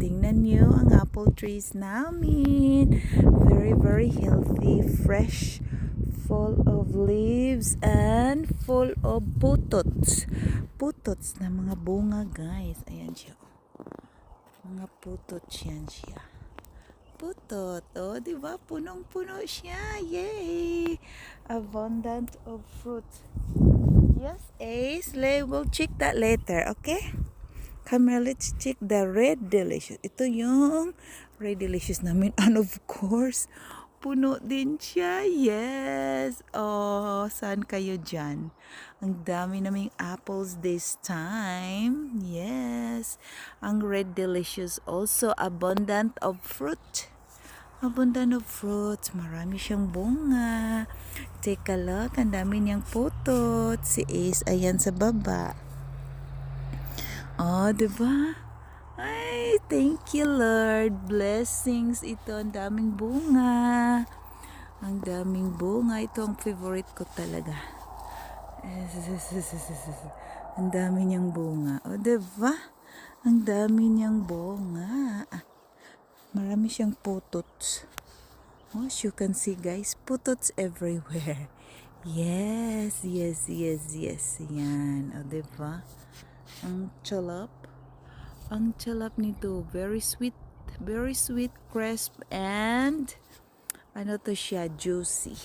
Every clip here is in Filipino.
tingnan nyo ang apple trees namin. Very, very healthy, fresh, full of leaves and full of putots. Putots na mga bunga, guys. Ayan siya. Mga putots yan siya. Putot. Oh, di ba? Punong-puno siya. Yay! Abundant of fruit. Yes, Ace. We'll check that later, okay? Come here, let's check the red delicious. Ito yung red delicious namin. And of course, puno din siya. Yes. Oh, saan kayo dyan? Ang dami naming apples this time. Yes. Ang red delicious also abundant of fruit. Abundant of fruits. Marami siyang bunga. Take a look. Ang dami niyang putot. Si Ace, ayan sa baba. Oh, diba? Ay, thank you, Lord. Blessings ito. Ang daming bunga. Ang daming bunga. Ito ang favorite ko talaga. Ang dami niyang bunga. Oh, diba? Ang dami niyang bunga. Marami siyang putots. Oh, as you can see, guys, putots everywhere. Yes, yes, yes, yes. Yan. O, diba? Ang chalap. Ang chalap nito. Very sweet, crisp, and ano to siya? Juicy.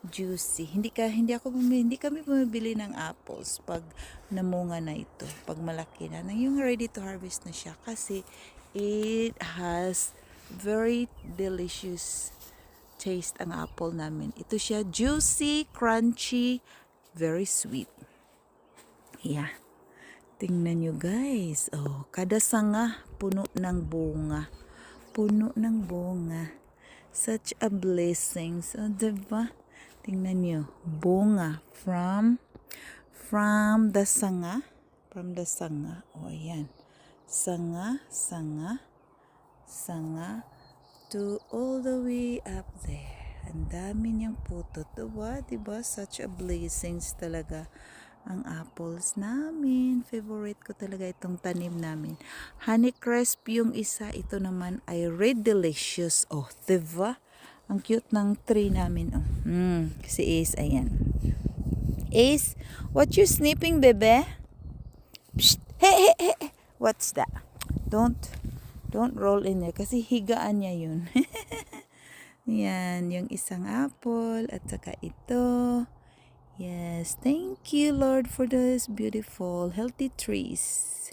Juicy. Hindi kami bumibili ng apples pag namunga na ito. Pag malaki na. Yung ready to harvest na siya. Kasi it has very delicious taste ang apple namin. Ito siya, juicy, crunchy, very sweet. Yeah. Tingnan nyo, guys. Oh, kada sanga puno ng bunga. Puno ng bunga. Such a blessing. So, diba? Tingnan nyo. Bunga from the sanga. From the sanga. Oh, ayan. Sanga to all the way up there. Ang dami niyang putot. Diba? Such a blessings talaga ang apples namin. Favorite ko talaga itong tanim namin. Honeycrisp yung isa. Ito naman ay red delicious. Oh, diba? Ang cute ng tree namin. Oh. Si Ace, ayan. Ace, what you snipping, bebe? Psst, hey. What's that? Don't roll in there kasi higaan niya yun. Yan, yung isang apple at saka ito. Yes, thank you, Lord, for this beautiful, healthy trees.